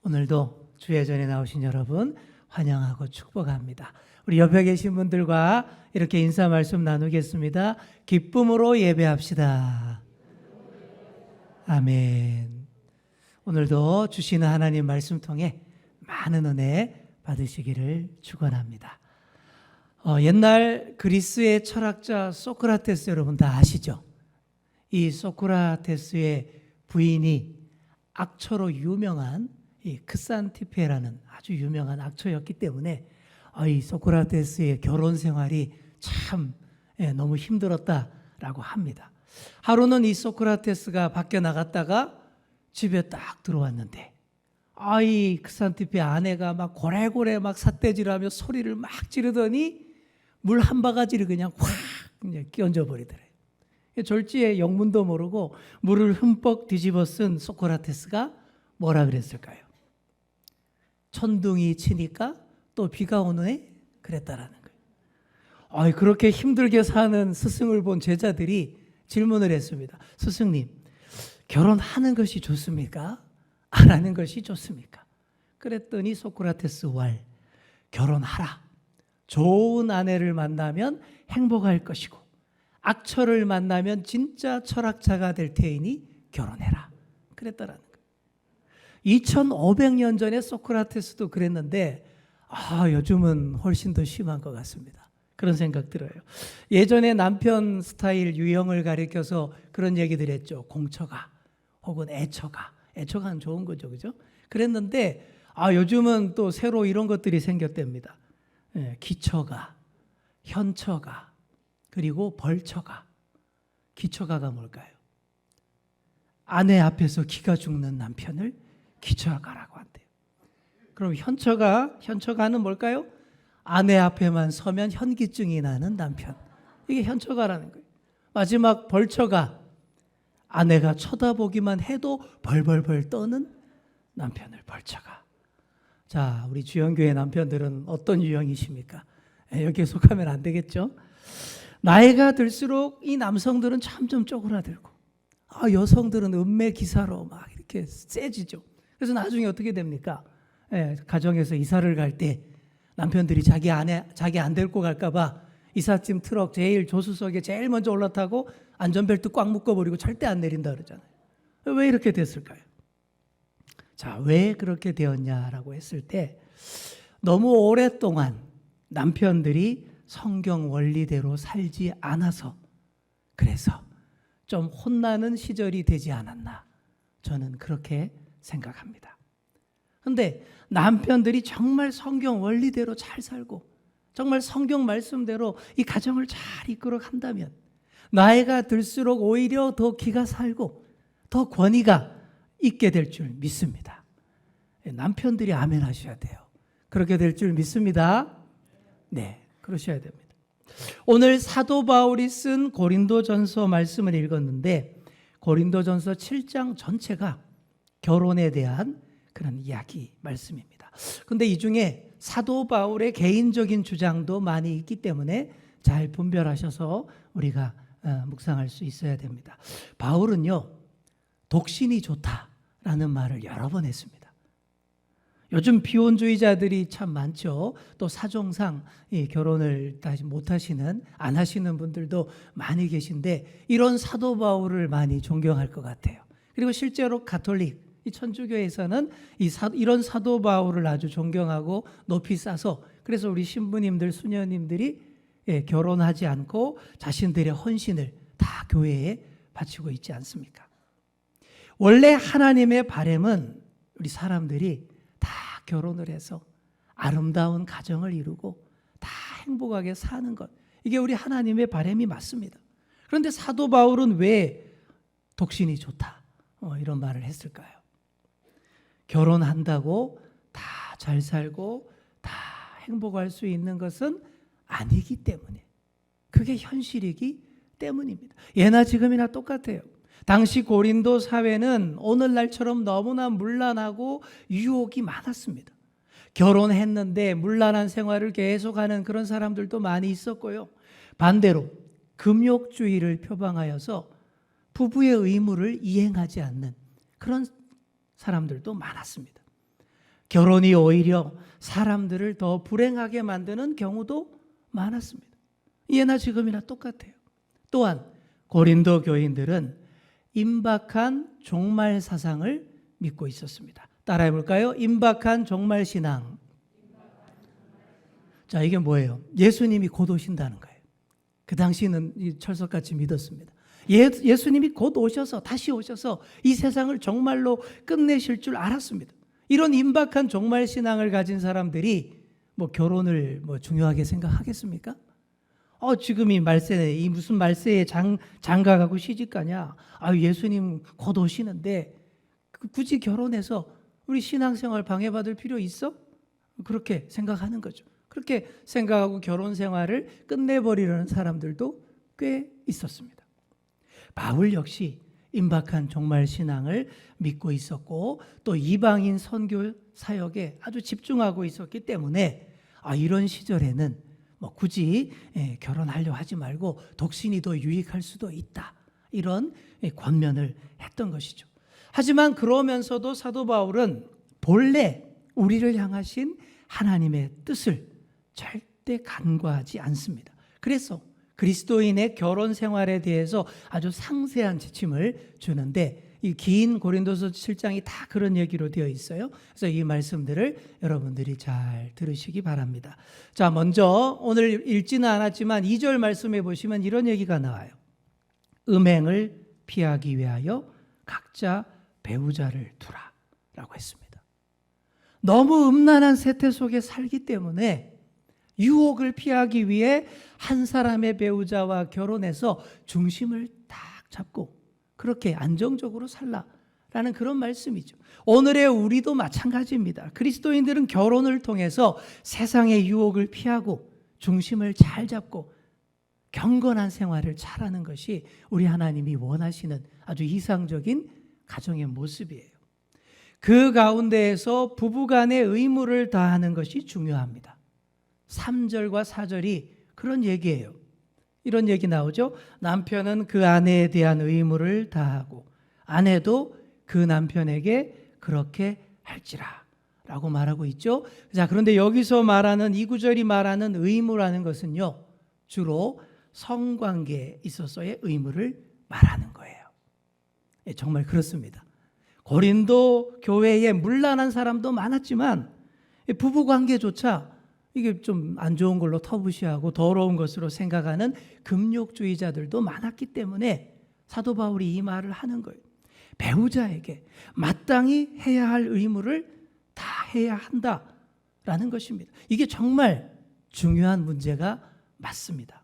오늘도 주의 전에 나오신 여러분 환영하고 축복합니다. 우리 옆에 계신 분들과 이렇게 인사 말씀 나누겠습니다. 기쁨으로 예배합시다. 아멘. 오늘도 주시는 하나님 말씀 통해 많은 은혜 받으시기를 축원합니다. 옛날 그리스의 철학자 소크라테스 여러분 다 아시죠? 이 소크라테스의 부인이 악처로 유명한 이 크산티페라는 아주 유명한 악처였기 때문에 이 소크라테스의 결혼 생활이 참 너무 힘들었다라고 합니다. 하루는 이 소크라테스가 밖에 나갔다가 집에 딱 들어왔는데 이 크산티페 아내가 막 고래고래 막 삿대질하며 소리를 막 지르더니 물 한 바가지를 그냥 확 끼얹어 버리더래요. 졸지에 영문도 모르고 물을 흠뻑 뒤집어 쓴 소크라테스가 뭐라 그랬을까요? 천둥이 치니까 또 비가 오네? 그랬다라는 거예요. 그렇게 힘들게 사는 스승을 본 제자들이 질문을 했습니다. 스승님, 결혼하는 것이 좋습니까? 안 하는 것이 좋습니까? 그랬더니 소크라테스 왈, 결혼하라. 좋은 아내를 만나면 행복할 것이고 악처를 만나면 진짜 철학자가 될 테이니 결혼해라. 그랬다라는 거예요. 2500년 전에 소크라테스도 그랬는데 요즘은 훨씬 더 심한 것 같습니다. 그런 생각 들어요. 예전에 남편 스타일 유형을 가리켜서 그런 얘기들 했죠. 공처가 혹은 애처가. 애처가는 좋은 거죠. 그죠? 그랬는데 요즘은 또 새로 이런 것들이 생겼답니다. 기처가, 현처가, 그리고 벌처가. 기처가가 뭘까요? 아내 앞에서 기가 죽는 남편을 기처가라고 한대요. 그럼 현처가는 뭘까요? 아내 앞에만 서면 현기증이 나는 남편. 이게 현처가라는 거예요. 마지막 벌처가, 아내가 쳐다보기만 해도 벌벌벌 떠는 남편을 벌처가. 자, 우리 주영교회 남편들은 어떤 유형이십니까? 여기에 속하면 안 되겠죠? 나이가 들수록 이 남성들은 점점 쪼그라들고 여성들은 음매기사로 막 이렇게 세지죠. 그래서 나중에 어떻게 됩니까? 가정에서 이사를 갈 때 남편들이 자기 안 데리고 갈까 봐 이삿짐 트럭 제일 조수석에 제일 먼저 올라타고 안전벨트 꽉 묶어버리고 절대 안 내린다 그러잖아요. 왜 이렇게 됐을까요? 자, 왜 그렇게 되었냐라고 했을 때 너무 오랫동안 남편들이 성경 원리대로 살지 않아서 그래서 좀 혼나는 시절이 되지 않았나 저는 그렇게 생각합니다. 그런데 남편들이 정말 성경 원리대로 잘 살고 정말 성경 말씀대로 이 가정을 잘 이끌어 간다면 나이가 들수록 오히려 더 기가 살고 더 권위가 있게 될 줄 믿습니다. 남편들이 아멘 하셔야 돼요. 그렇게 될 줄 믿습니다. 네, 그러셔야 됩니다. 오늘 사도 바울이 쓴 고린도전서 말씀을 읽었는데 고린도전서 7장 전체가 결혼에 대한 그런 이야기 말씀입니다. 그런데 이 중에 사도 바울의 개인적인 주장도 많이 있기 때문에 잘 분별하셔서 우리가 묵상할 수 있어야 됩니다. 바울은요, 독신이 좋다라는 말을 여러 번 했습니다. 요즘 비혼주의자들이 참 많죠. 또 사정상 결혼을 다시 못하시는, 안 하시는 분들도 많이 계신데 이런 사도 바울을 많이 존경할 것 같아요. 그리고 실제로 가톨릭, 이 천주교에서는 이런 사도 바울을 아주 존경하고 높이 싸서 그래서 우리 신부님들, 수녀님들이 결혼하지 않고 자신들의 헌신을 다 교회에 바치고 있지 않습니까? 원래 하나님의 바람은 우리 사람들이 다 결혼을 해서 아름다운 가정을 이루고 다 행복하게 사는 것. 이게 우리 하나님의 바람이 맞습니다. 그런데 사도 바울은 왜 독신이 좋다 이런 말을 했을까요? 결혼한다고 다 잘 살고 다 행복할 수 있는 것은 아니기 때문에 그게 현실이기 때문입니다. 예나 지금이나 똑같아요. 당시 고린도 사회는 오늘날처럼 너무나 문란하고 유혹이 많았습니다. 결혼했는데 문란한 생활을 계속하는 그런 사람들도 많이 있었고요. 반대로 금욕주의를 표방하여서 부부의 의무를 이행하지 않는 그런 사람들도 많았습니다. 결혼이 오히려 사람들을 더 불행하게 만드는 경우도 많았습니다. 예나 지금이나 똑같아요. 또한 고린도 교인들은 임박한 종말 사상을 믿고 있었습니다. 따라해 볼까요? 임박한 종말 신앙. 자, 이게 뭐예요? 예수님이 곧 오신다는 거예요. 그 당시는 철석같이 믿었습니다. 예수님이 곧 오셔서 다시 오셔서 이 세상을 정말로 끝내실 줄 알았습니다. 이런 임박한 종말 신앙을 가진 사람들이 결혼을 중요하게 생각하겠습니까? 지금 이 말세에 이 무슨 말세에 장가가고 시집가냐? 예수님 곧 오시는데 굳이 결혼해서 우리 신앙생활 방해받을 필요 있어? 그렇게 생각하는 거죠. 그렇게 생각하고 결혼 생활을 끝내버리려는 사람들도 꽤 있었습니다. 바울 역시 임박한 종말 신앙을 믿고 있었고 또 이방인 선교 사역에 아주 집중하고 있었기 때문에 이런 시절에는 굳이 결혼하려 하지 말고 독신이 더 유익할 수도 있다. 이런 권면을 했던 것이죠. 하지만 그러면서도 사도 바울은 본래 우리를 향하신 하나님의 뜻을 절대 간과하지 않습니다. 그래서 그리스도인의 결혼 생활에 대해서 아주 상세한 지침을 주는데 이 긴 고린도서 7장이 다 그런 얘기로 되어 있어요. 그래서 이 말씀들을 여러분들이 잘 들으시기 바랍니다. 자, 먼저 오늘 읽지는 않았지만 2절 말씀에 보시면 이런 얘기가 나와요. 음행을 피하기 위하여 각자 배우자를 두라 라고 했습니다. 너무 음란한 세태 속에 살기 때문에 유혹을 피하기 위해 한 사람의 배우자와 결혼해서 중심을 딱 잡고 그렇게 안정적으로 살라라는 그런 말씀이죠. 오늘의 우리도 마찬가지입니다. 그리스도인들은 결혼을 통해서 세상의 유혹을 피하고 중심을 잘 잡고 경건한 생활을 잘하는 것이 우리 하나님이 원하시는 아주 이상적인 가정의 모습이에요. 그 가운데에서 부부간의 의무를 다하는 것이 중요합니다. 3절과 4절이 그런 얘기예요. 이런 얘기 나오죠. 남편은 그 아내에 대한 의무를 다하고 아내도 그 남편에게 그렇게 할지라 라고 말하고 있죠. 자, 그런데 여기서 말하는 이 구절이 말하는 의무라는 것은요, 주로 성관계에 있어서의 의무를 말하는 거예요. 정말 그렇습니다. 고린도 교회에 문란한 사람도 많았지만 부부관계조차 이게 좀 안 좋은 걸로 터부시하고 더러운 것으로 생각하는 금욕주의자들도 많았기 때문에 사도 바울이 이 말을 하는 거예요. 배우자에게 마땅히 해야 할 의무를 다 해야 한다라는 것입니다. 이게 정말 중요한 문제가 맞습니다.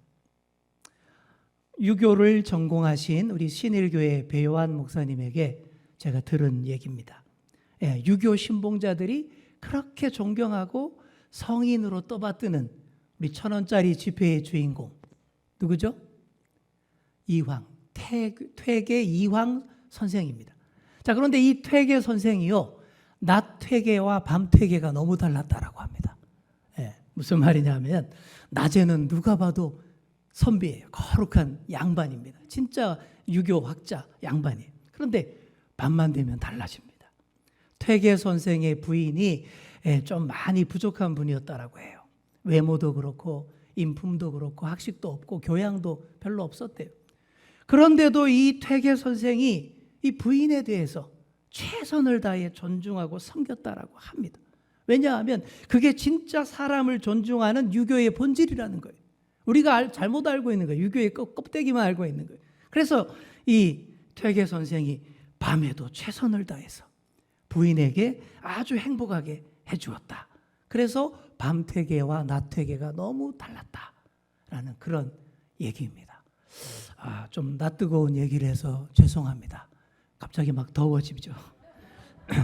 유교를 전공하신 우리 신일교회 배요한 목사님에게 제가 들은 얘기입니다. 유교 신봉자들이 그렇게 존경하고 성인으로 떠받드는 우리 1,000원짜리 지폐의 주인공 누구죠? 이황, 퇴계 이황 선생입니다. 자, 그런데 이 퇴계 선생이요, 낮 퇴계와 밤 퇴계가 너무 달랐다라고 합니다. 무슨 말이냐면 낮에는 누가 봐도 선비예요. 거룩한 양반입니다. 진짜 유교 학자 양반이에요. 그런데 밤만 되면 달라집니다. 퇴계 선생의 부인이 좀 많이 부족한 분이었다라고 해요. 외모도 그렇고 인품도 그렇고 학식도 없고 교양도 별로 없었대요. 그런데도 이 퇴계 선생이 이 부인에 대해서 최선을 다해 존중하고 섬겼다라고 합니다. 왜냐하면 그게 진짜 사람을 존중하는 유교의 본질이라는 거예요. 우리가 잘못 알고 있는 거예요. 유교의 껍데기만 알고 있는 거예요. 그래서 이 퇴계 선생이 밤에도 최선을 다해서 부인에게 아주 행복하게 해주었다. 그래서 밤퇴계와 낮퇴계가 너무 달랐다라는 그런 얘기입니다. 좀 낯뜨거운 얘기를 해서 죄송합니다. 갑자기 막 더워지죠.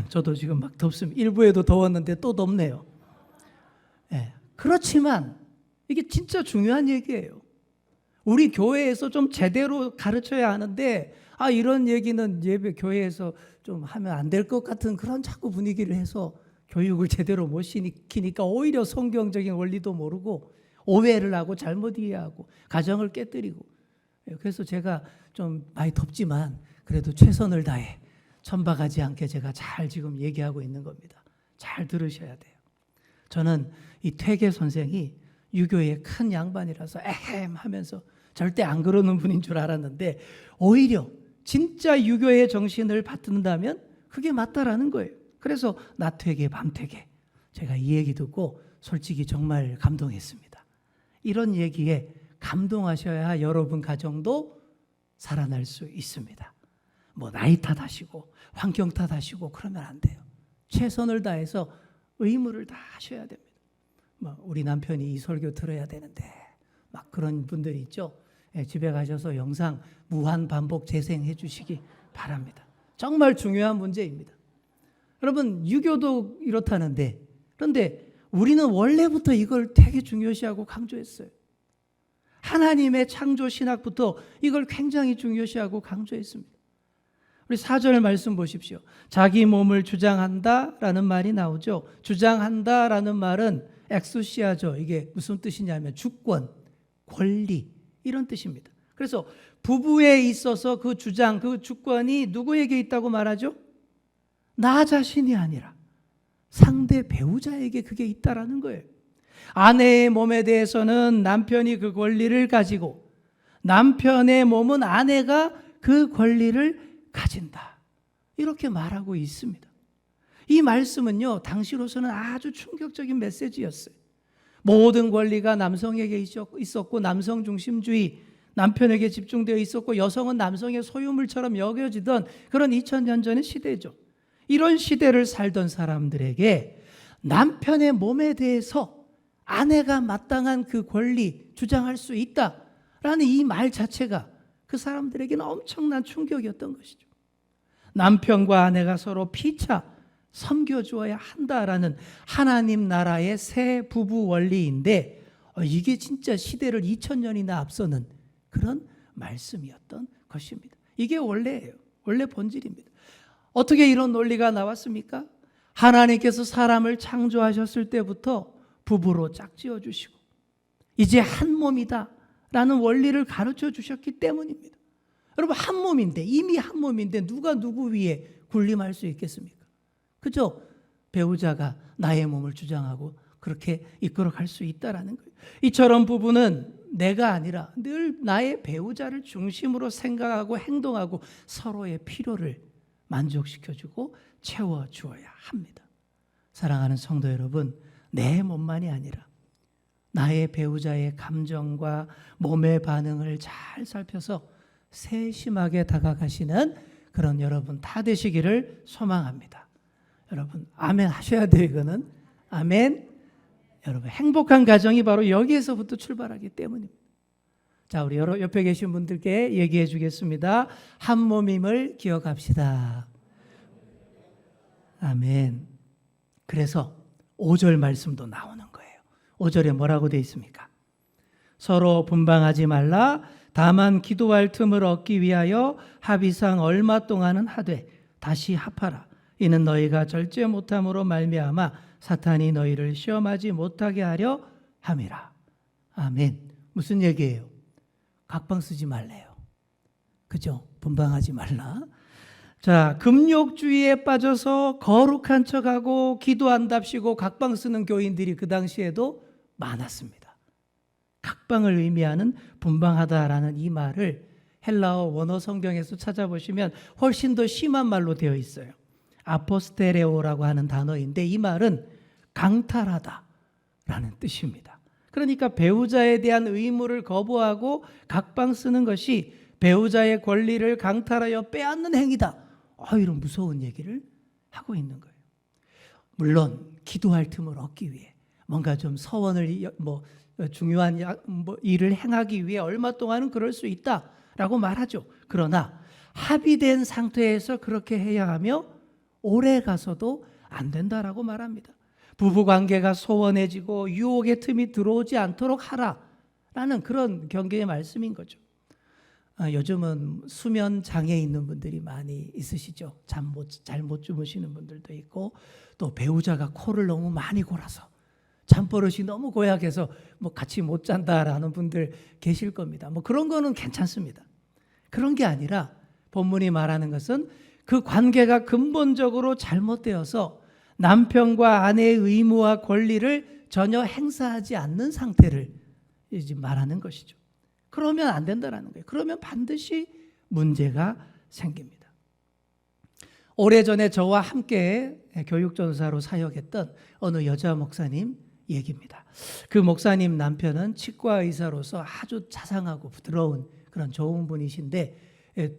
저도 지금 막 덥습니다. 일부에도 더웠는데 또 덥네요. 그렇지만 이게 진짜 중요한 얘기예요. 우리 교회에서 좀 제대로 가르쳐야 하는데 이런 얘기는 예배 교회에서 좀 하면 안 될 것 같은 그런 자꾸 분위기를 해서 교육을 제대로 못 시키니까 오히려 성경적인 원리도 모르고 오해를 하고 잘못 이해하고 가정을 깨뜨리고. 그래서 제가 좀 많이 덥지만 그래도 최선을 다해 천박하지 않게 제가 잘 지금 얘기하고 있는 겁니다. 잘 들으셔야 돼요. 저는 이 퇴계 선생이 유교의 큰 양반이라서 에헴 하면서 절대 안 그러는 분인 줄 알았는데 오히려 진짜 유교의 정신을 받든다면 그게 맞다라는 거예요. 그래서 낮퇴계 밤퇴계 제가 이 얘기 듣고 솔직히 정말 감동했습니다. 이런 얘기에 감동하셔야 여러분 가정도 살아날 수 있습니다. 뭐 나이 탓하시고 환경 탓하시고 그러면 안 돼요. 최선을 다해서 의무를 다 하셔야 됩니다. 우리 남편이 이 설교 들어야 되는데 막 그런 분들이 있죠. 집에 가셔서 영상 무한 반복 재생해 주시기 바랍니다. 정말 중요한 문제입니다. 여러분 유교도 이렇다는데 그런데 우리는 원래부터 이걸 되게 중요시하고 강조했어요. 하나님의 창조 신학부터 이걸 굉장히 중요시하고 강조했습니다. 우리 4절 말씀 보십시오. 자기 몸을 주장한다라는 말이 나오죠. 주장한다라는 말은 엑수시아죠. 이게 무슨 뜻이냐면 주권, 권리 이런 뜻입니다. 그래서 부부에 있어서 그 주장, 그 주권이 누구에게 있다고 말하죠? 나 자신이 아니라 상대 배우자에게 그게 있다라는 거예요. 아내의 몸에 대해서는 남편이 그 권리를 가지고 남편의 몸은 아내가 그 권리를 가진다. 이렇게 말하고 있습니다. 이 말씀은요, 당시로서는 아주 충격적인 메시지였어요. 모든 권리가 남성에게 있었고 남성 중심주의, 남편에게 집중되어 있었고 여성은 남성의 소유물처럼 여겨지던 그런 2000년 전의 시대죠. 이런 시대를 살던 사람들에게 남편의 몸에 대해서 아내가 마땅한 그 권리 주장할 수 있다라는 이 말 자체가 그 사람들에게는 엄청난 충격이었던 것이죠. 남편과 아내가 서로 피차 섬겨주어야 한다라는 하나님 나라의 새 부부 원리인데 이게 진짜 시대를 2000년이나 앞서는 그런 말씀이었던 것입니다. 이게 원래예요. 원래 본질입니다. 어떻게 이런 논리가 나왔습니까? 하나님께서 사람을 창조하셨을 때부터 부부로 짝지어 주시고 이제 한 몸이다 라는 원리를 가르쳐 주셨기 때문입니다. 여러분 한 몸인데 이미 한 몸인데 누가 누구 위에 군림할 수 있겠습니까? 그죠? 배우자가 나의 몸을 주장하고 그렇게 이끌어갈 수 있다라는 거예요. 이처럼 부부는 내가 아니라 늘 나의 배우자를 중심으로 생각하고 행동하고 서로의 필요를 만족시켜주고 채워주어야 합니다. 사랑하는 성도 여러분, 내 몸만이 아니라 나의 배우자의 감정과 몸의 반응을 잘 살펴서 세심하게 다가가시는 그런 여러분 다 되시기를 소망합니다. 여러분 아멘 하셔야 돼요. 이거는 아멘. 여러분 행복한 가정이 바로 여기에서부터 출발하기 때문입니다. 자, 우리 옆에 계신 분들께 얘기해 주겠습니다. 한 몸임을 기억합시다. 아멘. 그래서 5절 말씀도 나오는 거예요. 5절에 뭐라고 되어 있습니까? 서로 분방하지 말라. 다만 기도할 틈을 얻기 위하여 합의상 얼마 동안은 하되 다시 합하라. 이는 너희가 절제 못함으로 말미암아 사탄이 너희를 시험하지 못하게 하려 함이라. 아멘. 무슨 얘기예요? 각방 쓰지 말래요. 그죠? 분방하지 말라. 자, 금욕주의에 빠져서 거룩한 척하고 기도한답시고 각방 쓰는 교인들이 그 당시에도 많았습니다. 각방을 의미하는 분방하다라는 이 말을 헬라어 원어 성경에서 찾아보시면 훨씬 더 심한 말로 되어 있어요. 아포스테레오라고 하는 단어인데 이 말은 강탈하다라는 뜻입니다. 그러니까 배우자에 대한 의무를 거부하고 각방 쓰는 것이 배우자의 권리를 강탈하여 빼앗는 행위다. 이런 무서운 얘기를 하고 있는 거예요. 물론 기도할 틈을 얻기 위해 뭔가 좀 서원을 중요한 일을 행하기 위해 얼마 동안은 그럴 수 있다라고 말하죠. 그러나 합의된 상태에서 그렇게 해야 하며 오래 가서도 안 된다라고 말합니다. 부부관계가 소원해지고 유혹의 틈이 들어오지 않도록 하라라는 그런 경계의 말씀인 거죠. 요즘은 수면 장애 있는 분들이 많이 있으시죠. 잘 못 주무시는 분들도 있고 또 배우자가 코를 너무 많이 골아서 잠버릇이 너무 고약해서 같이 못 잔다라는 분들 계실 겁니다. 그런 거는 괜찮습니다. 그런 게 아니라 본문이 말하는 것은 그 관계가 근본적으로 잘못되어서 남편과 아내의 의무와 권리를 전혀 행사하지 않는 상태를 이제 말하는 것이죠. 그러면 안 된다라는 거예요. 그러면 반드시 문제가 생깁니다. 오래전에 저와 함께 교육전사로 사역했던 어느 여자 목사님 얘기입니다. 그 목사님 남편은 치과 의사로서 아주 자상하고 부드러운 그런 좋은 분이신데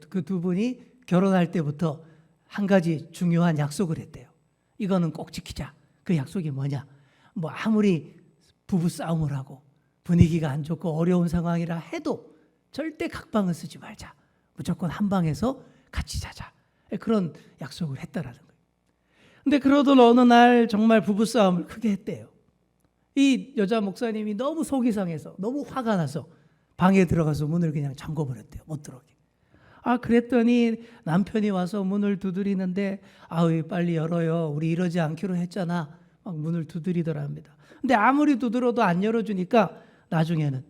그 두 분이 결혼할 때부터 한 가지 중요한 약속을 했대요. 이거는 꼭 지키자. 그 약속이 뭐냐? 뭐 아무리 부부 싸움을 하고 분위기가 안 좋고 어려운 상황이라 해도 절대 각방을 쓰지 말자. 무조건 한 방에서 같이 자자. 그런 약속을 했다라는 거예요. 근데 그러던 어느 날 정말 부부싸움을 크게 했대요. 이 여자 목사님이 너무 속이 상해서 너무 화가 나서 방에 들어가서 문을 그냥 잠궈버렸대요. 못 들어오게. 그랬더니 남편이 와서 문을 두드리는데 빨리 열어요. 우리 이러지 않기로 했잖아. 막 문을 두드리더랍니다. 근데 아무리 두드려도 안 열어주니까 나중에는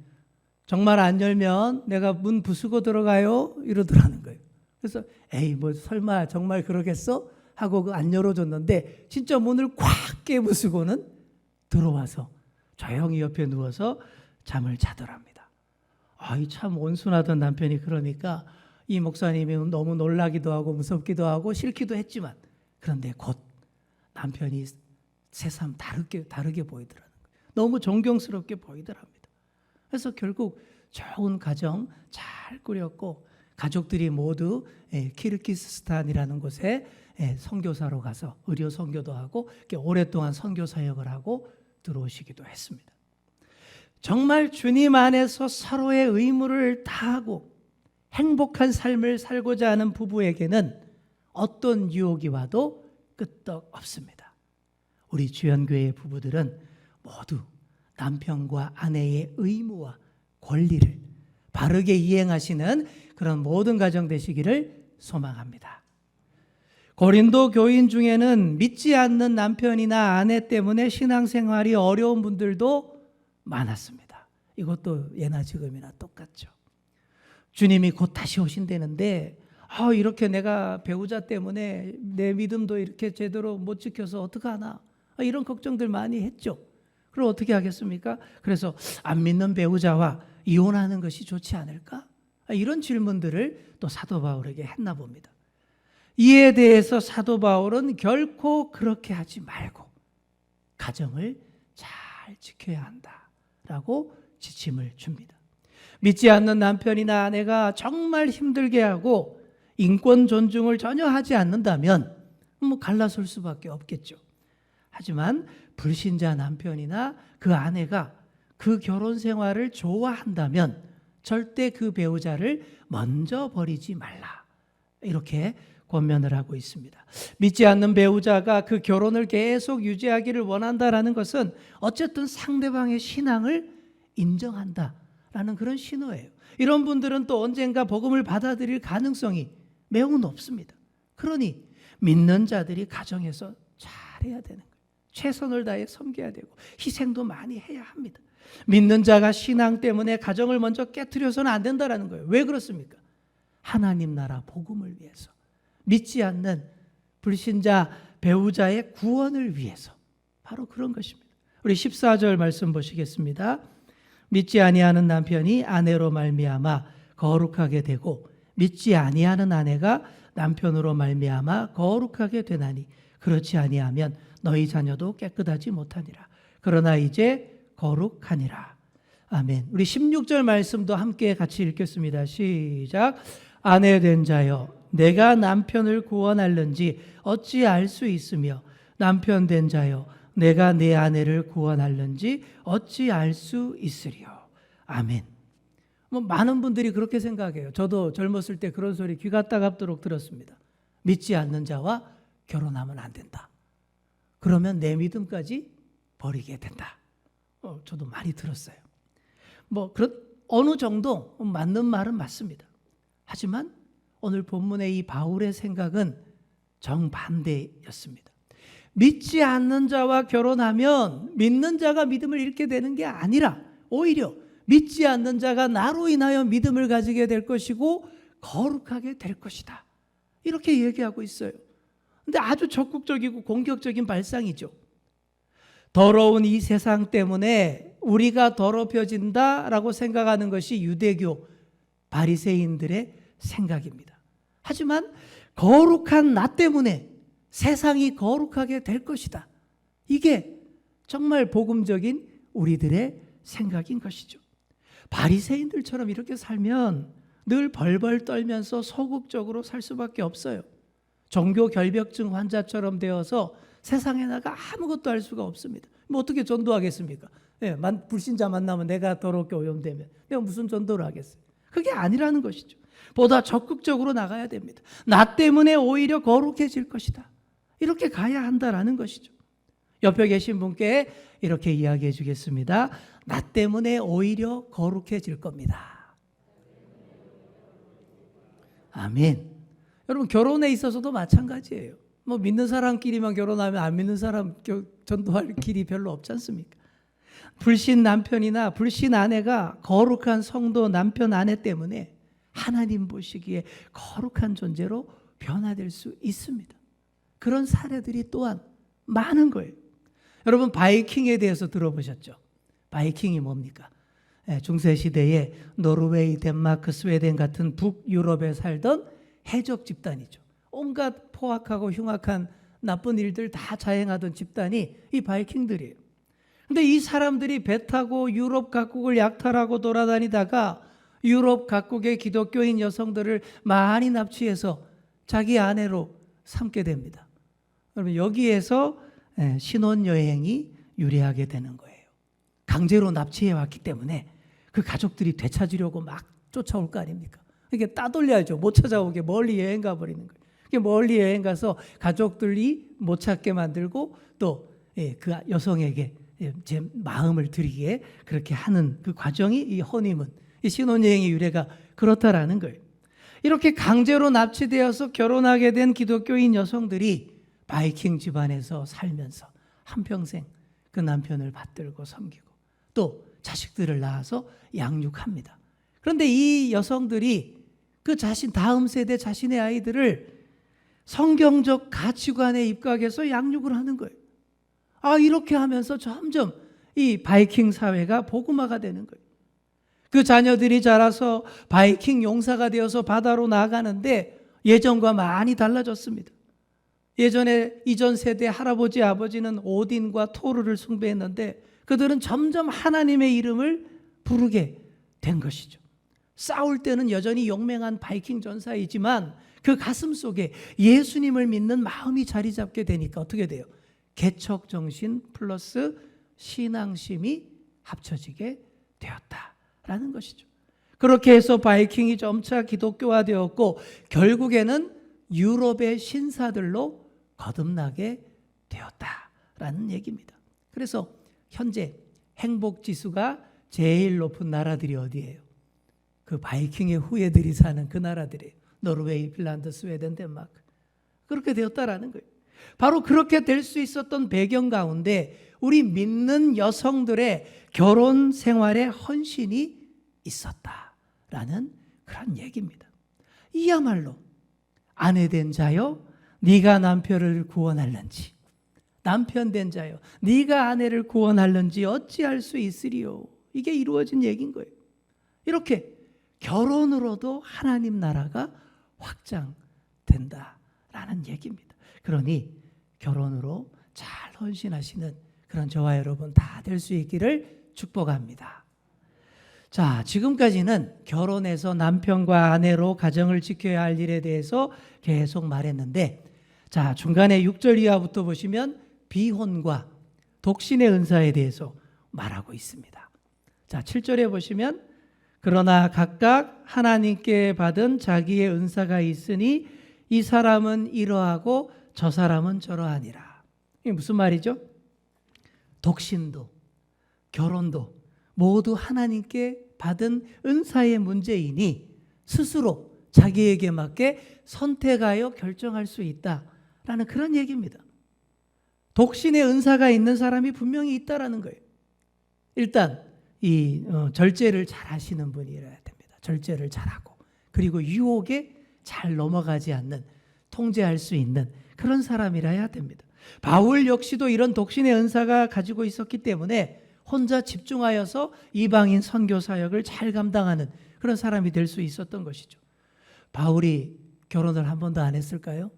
정말 안 열면 내가 문 부수고 들어가요. 이러더라는 거예요. 그래서 뭐 설마 정말 그러겠어? 하고 안 열어줬는데 진짜 문을 콱 깨부수고는 들어와서 조용히 옆에 누워서 잠을 자더랍니다. 참 온순하던 남편이 그러니까 이 목사님이 너무 놀라기도 하고 무섭기도 하고 싫기도 했지만 그런데 곧 남편이 새삼 다르게 보이더라는 거예요. 너무 존경스럽게 보이더랍니다. 그래서 결국 좋은 가정 잘 꾸렸고 가족들이 모두 키르기스스탄이라는 곳에 선교사로 가서 의료 선교도 하고 오랫동안 선교 사역을 하고 들어오시기도 했습니다. 정말 주님 안에서 서로의 의무를 다하고 행복한 삶을 살고자 하는 부부에게는 어떤 유혹이 와도 끄떡 없습니다. 우리 주연교회 부부들은 모두 남편과 아내의 의무와 권리를 바르게 이행하시는 그런 모든 가정 되시기를 소망합니다. 고린도 교인 중에는 믿지 않는 남편이나 아내 때문에 신앙생활이 어려운 분들도 많았습니다. 이것도 예나 지금이나 똑같죠. 주님이 곧 다시 오신다는데 이렇게 내가 배우자 때문에 내 믿음도 이렇게 제대로 못 지켜서 어떡하나 이런 걱정들 많이 했죠. 그럼 어떻게 하겠습니까? 그래서 안 믿는 배우자와 이혼하는 것이 좋지 않을까? 이런 질문들을 또 사도 바울에게 했나 봅니다. 이에 대해서 사도 바울은 결코 그렇게 하지 말고 가정을 잘 지켜야 한다라고 지침을 줍니다. 믿지 않는 남편이나 아내가 정말 힘들게 하고 인권 존중을 전혀 하지 않는다면 갈라설 수밖에 없겠죠. 하지만 불신자 남편이나 그 아내가 그 결혼 생활을 좋아한다면 절대 그 배우자를 먼저 버리지 말라. 이렇게 권면을 하고 있습니다. 믿지 않는 배우자가 그 결혼을 계속 유지하기를 원한다라는 것은 어쨌든 상대방의 신앙을 인정한다라는 그런 신호예요. 이런 분들은 또 언젠가 복음을 받아들일 가능성이 매우 높습니다. 그러니 믿는 자들이 가정에서 잘해야 되는 거예요. 최선을 다해 섬겨야 되고 희생도 많이 해야 합니다. 믿는 자가 신앙 때문에 가정을 먼저 깨트려서는 안 된다는 거예요. 왜 그렇습니까? 하나님 나라 복음을 위해서, 믿지 않는 불신자 배우자의 구원을 위해서, 바로 그런 것입니다. 우리 14절 말씀 보시겠습니다. 믿지 아니하는 남편이 아내로 말미암아 거룩하게 되고 믿지 아니하는 아내가 남편으로 말미암아 거룩하게 되나니 그렇지 아니하면 너희 자녀도 깨끗하지 못하니라. 그러나 이제 거룩하니라. 아멘. 우리 16절 말씀도 함께 같이 읽겠습니다. 시작. 아내 된 자여 내가 남편을 구원할는지 어찌 알 수 있으며 남편 된 자여 내가 내 아내를 구원할는지 어찌 알 수 있으리요. 아멘. 많은 분들이 그렇게 생각해요. 저도 젊었을 때 그런 소리 귀가 따갑도록 들었습니다. 믿지 않는 자와 결혼하면 안 된다. 그러면 내 믿음까지 버리게 된다. 저도 많이 들었어요. 어느 정도 맞는 말은 맞습니다. 하지만 오늘 본문의 이 바울의 생각은 정반대였습니다. 믿지 않는 자와 결혼하면 믿는 자가 믿음을 잃게 되는 게 아니라 오히려 믿지 않는 자가 나로 인하여 믿음을 가지게 될 것이고 거룩하게 될 것이다. 이렇게 얘기하고 있어요. 근데 아주 적극적이고 공격적인 발상이죠. 더러운 이 세상 때문에 우리가 더럽혀진다라고 생각하는 것이 유대교 바리새인들의 생각입니다. 하지만 거룩한 나 때문에 세상이 거룩하게 될 것이다. 이게 정말 복음적인 우리들의 생각인 것이죠. 바리새인들처럼 이렇게 살면 늘 벌벌 떨면서 소극적으로 살 수밖에 없어요. 종교 결벽증 환자처럼 되어서 세상에 나가 아무것도 할 수가 없습니다. 뭐 어떻게 전도하겠습니까? 불신자 만나면 내가 더럽게 오염되면 내가 무슨 전도를 하겠어요? 그게 아니라는 것이죠. 보다 적극적으로 나가야 됩니다. 나 때문에 오히려 거룩해질 것이다. 이렇게 가야 한다라는 것이죠. 옆에 계신 분께 이렇게 이야기해 주겠습니다. 나 때문에 오히려 거룩해질 겁니다. 아멘. 여러분, 결혼에 있어서도 마찬가지예요. 뭐 믿는 사람끼리만 결혼하면 안 믿는 사람 전도할 길이 별로 없지 않습니까? 불신 남편이나 불신 아내가 거룩한 성도 남편 아내 때문에 하나님 보시기에 거룩한 존재로 변화될 수 있습니다. 그런 사례들이 또한 많은 거예요. 여러분, 바이킹에 대해서 들어보셨죠? 바이킹이 뭡니까? 중세시대에 노르웨이, 덴마크, 스웨덴 같은 북유럽에 살던 해적 집단이죠. 온갖 포악하고 흉악한 나쁜 일들 다 자행하던 집단이 이 바이킹들이에요. 근데 이 사람들이 배 타고 유럽 각국을 약탈하고 돌아다니다가 유럽 각국의 기독교인 여성들을 많이 납치해서 자기 아내로 삼게 됩니다. 여러분, 여기에서 신혼여행이 유래하게 되는 거예요. 강제로 납치해 왔기 때문에 그 가족들이 되찾으려고 막 쫓아올 거 아닙니까? 이게 따돌려야죠. 못 찾아오게 멀리 여행 가버리는 거예요. 멀리 여행 가서 가족들이 못 찾게 만들고 또 그 여성에게 제 마음을 드리게 그렇게 하는 그 과정이 이 허니문, 이 신혼여행의 유래가 그렇다라는 거예요. 이렇게 강제로 납치되어서 결혼하게 된 기독교인 여성들이 바이킹 집안에서 살면서 한평생 그 남편을 받들고 섬기고 또 자식들을 낳아서 양육합니다. 그런데 이 여성들이 그 다음 세대 자신의 아이들을 성경적 가치관에 입각해서 양육을 하는 거예요. 이렇게 하면서 점점 이 바이킹 사회가 복음화가 되는 거예요. 그 자녀들이 자라서 바이킹 용사가 되어서 바다로 나가는데 예전과 많이 달라졌습니다. 예전에 이전 세대 할아버지 아버지는 오딘과 토르를 숭배했는데 그들은 점점 하나님의 이름을 부르게 된 것이죠. 싸울 때는 여전히 용맹한 바이킹 전사이지만 그 가슴 속에 예수님을 믿는 마음이 자리 잡게 되니까 어떻게 돼요? 개척정신 플러스 신앙심이 합쳐지게 되었다라는 것이죠. 그렇게 해서 바이킹이 점차 기독교화되었고 결국에는 유럽의 신사들로 거듭나게 되었다라는 얘기입니다. 그래서 현재 행복지수가 제일 높은 나라들이 어디예요? 그 바이킹의 후예들이 사는 그 나라들이에요. 노르웨이, 핀란드, 스웨덴, 덴마크. 그렇게 되었다라는 거예요. 바로 그렇게 될 수 있었던 배경 가운데 우리 믿는 여성들의 결혼 생활에 헌신이 있었다라는 그런 얘기입니다. 이야말로 아내 된 자여 네가 남편을 구원할는지, 남편 된 자여 네가 아내를 구원할는지 어찌할 수 있으리요. 이게 이루어진 얘기인 거예요. 이렇게 결혼으로도 하나님 나라가 확장된다라는 얘기입니다. 그러니 결혼으로 잘 헌신하시는 그런 저와 여러분 다 될 수 있기를 축복합니다. 자, 지금까지는 결혼해서 남편과 아내로 가정을 지켜야 할 일에 대해서 계속 말했는데, 자, 중간에 6절 이하부터 보시면 비혼과 독신의 은사에 대해서 말하고 있습니다. 자, 7절에 보시면 그러나 각각 하나님께 받은 자기의 은사가 있으니 이 사람은 이러하고 저 사람은 저러하니라. 이게 무슨 말이죠? 독신도 결혼도 모두 하나님께 받은 은사의 문제이니 스스로 자기에게 맞게 선택하여 결정할 수 있다라는 그런 얘기입니다. 독신의 은사가 있는 사람이 분명히 있다라는 거예요. 일단 이 절제를 잘 하시는 분이어야 됩니다. 절제를 잘하고 그리고 유혹에 잘 넘어가지 않는 통제할 수 있는 그런 사람이라 해야 됩니다. 바울 역시도 이런 독신의 은사가 가지고 있었기 때문에 혼자 집중하여서 이방인 선교 사역을 잘 감당하는 그런 사람이 될 수 있었던 것이죠. 바울이 결혼을 한 번도 안 했을까요?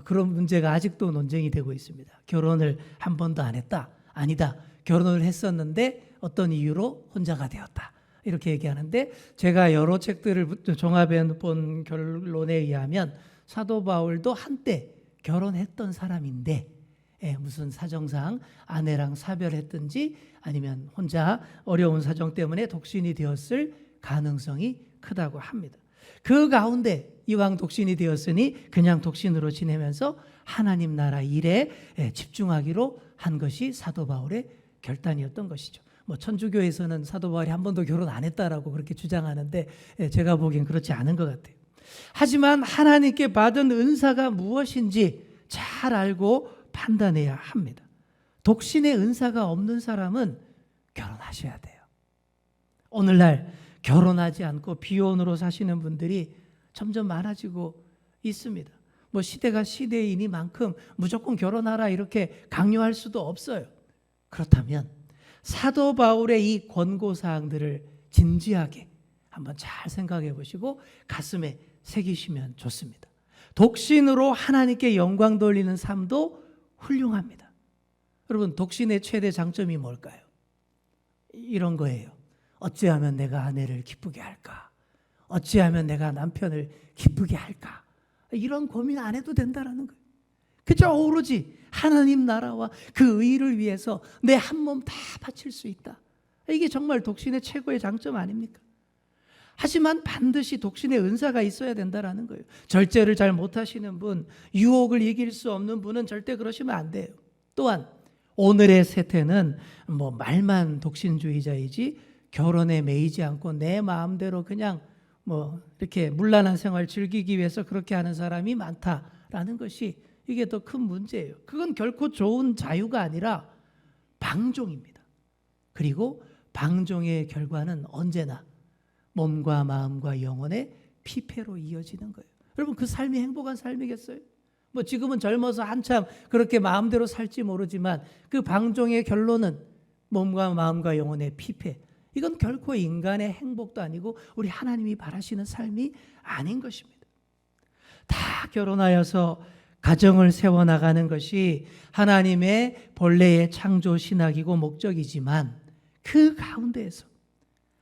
그런 문제가 아직도 논쟁이 되고 있습니다. 결혼을 한 번도 안 했다. 아니다. 결혼을 했었는데 어떤 이유로 혼자가 되었다. 이렇게 얘기하는데 제가 여러 책들을 종합해 본 결론에 의하면 사도 바울도 한때 결혼했던 사람인데 무슨 사정상 아내랑 사별했든지 아니면 혼자 어려운 사정 때문에 독신이 되었을 가능성이 크다고 합니다. 그 가운데 이왕 독신이 되었으니 그냥 독신으로 지내면서 하나님 나라 일에 집중하기로 한 것이 사도 바울의 결단이었던 것이죠. 천주교에서는 사도 바울이 한 번도 결혼 안 했다라고 그렇게 주장하는데 제가 보기엔 그렇지 않은 것 같아요. 하지만 하나님께 받은 은사가 무엇인지 잘 알고 판단해야 합니다. 독신의 은사가 없는 사람은 결혼하셔야 돼요. 오늘날 결혼하지 않고 비혼으로 사시는 분들이 점점 많아지고 있습니다. 시대가 시대이니만큼 무조건 결혼하라 이렇게 강요할 수도 없어요. 그렇다면 사도 바울의 이 권고사항들을 진지하게 한번 잘 생각해 보시고 가슴에 새기시면 좋습니다. 독신으로 하나님께 영광 돌리는 삶도 훌륭합니다. 여러분, 독신의 최대 장점이 뭘까요? 이런 거예요. 어찌하면 내가 아내를 기쁘게 할까? 어찌하면 내가 남편을 기쁘게 할까? 이런 고민 안 해도 된다라는 거예요. 그저 오로지 하나님 나라와 그 의를 위해서 내 한 몸 다 바칠 수 있다. 이게 정말 독신의 최고의 장점 아닙니까? 하지만 반드시 독신의 은사가 있어야 된다라는 거예요. 절제를 잘 못하시는 분, 유혹을 이길 수 없는 분은 절대 그러시면 안 돼요. 또한 오늘의 세태는 말만 독신주의자이지 결혼에 매이지 않고 내 마음대로 그냥 이렇게 문란한 생활 즐기기 위해서 그렇게 하는 사람이 많다라는 것이 이게 더 큰 문제예요. 그건 결코 좋은 자유가 아니라 방종입니다. 그리고 방종의 결과는 언제나 몸과 마음과 영혼의 피폐로 이어지는 거예요. 여러분, 그 삶이 행복한 삶이겠어요? 지금은 젊어서 한참 그렇게 마음대로 살지 모르지만 그 방종의 결론은 몸과 마음과 영혼의 피폐. 이건 결코 인간의 행복도 아니고 우리 하나님이 바라시는 삶이 아닌 것입니다. 다 결혼하여서 가정을 세워나가는 것이 하나님의 본래의 창조 신학이고 목적이지만 그 가운데에서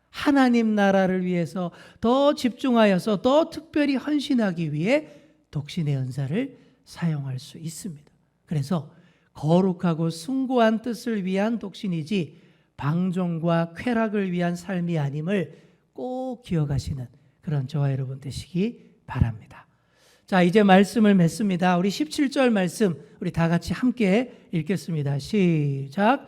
하나님 나라를 위해서 더 집중하여서 더 특별히 헌신하기 위해 독신의 은사를 사용할 수 있습니다. 그래서 거룩하고 숭고한 뜻을 위한 독신이지 방종과 쾌락을 위한 삶이 아님을 꼭 기억하시는 그런 저와 여러분 되시기 바랍니다. 자, 이제 말씀을 맺습니다. 우리 17절 말씀 우리 다 같이 함께 읽겠습니다. 시작.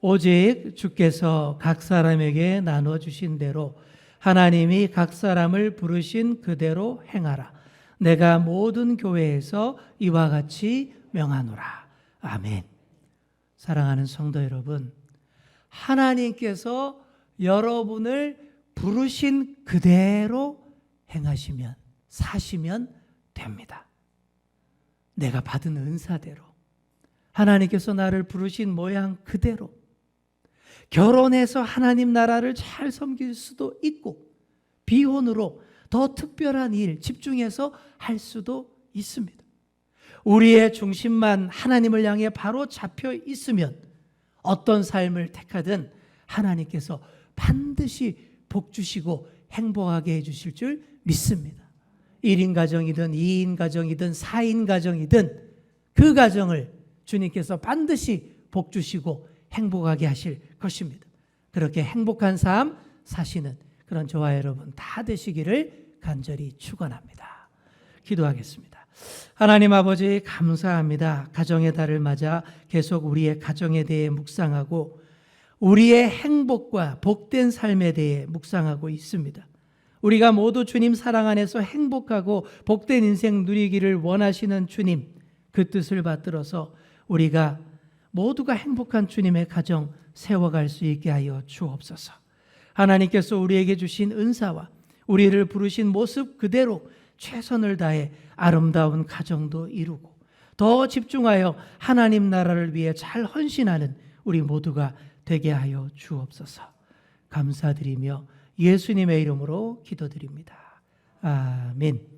오직 주께서 각 사람에게 나눠주신 대로 하나님이 각 사람을 부르신 그대로 행하라. 내가 모든 교회에서 이와 같이 명하노라. 아멘. 사랑하는 성도 여러분, 하나님께서 여러분을 부르신 그대로 행하시면, 사시면 됩니다. 내가 받은 은사대로, 하나님께서 나를 부르신 모양 그대로 결혼해서 하나님 나라를 잘 섬길 수도 있고, 비혼으로 더 특별한 일 집중해서 할 수도 있습니다. 우리의 중심만 하나님을 향해 바로 잡혀 있으면 어떤 삶을 택하든 하나님께서 반드시 복 주시고 행복하게 해주실 줄 믿습니다. 1인 가정이든 2인 가정이든 4인 가정이든 그 가정을 주님께서 반드시 복 주시고 행복하게 하실 것입니다. 그렇게 행복한 삶 사시는 그런 저와 여러분 다 되시기를 간절히 축원합니다. 기도하겠습니다. 하나님 아버지, 감사합니다. 가정의 달을 맞아 계속 우리의 가정에 대해 묵상하고 우리의 행복과 복된 삶에 대해 묵상하고 있습니다. 우리가 모두 주님 사랑 안에서 행복하고 복된 인생 누리기를 원하시는 주님, 그 뜻을 받들어서 우리가 모두가 행복한 주님의 가정 세워갈 수 있게 하여 주옵소서. 하나님께서 우리에게 주신 은사와 우리를 부르신 모습 그대로 최선을 다해 아름다운 가정도 이루고 더 집중하여 하나님 나라를 위해 잘 헌신하는 우리 모두가 되게 하여 주옵소서. 감사드리며 예수님의 이름으로 기도드립니다. 아멘.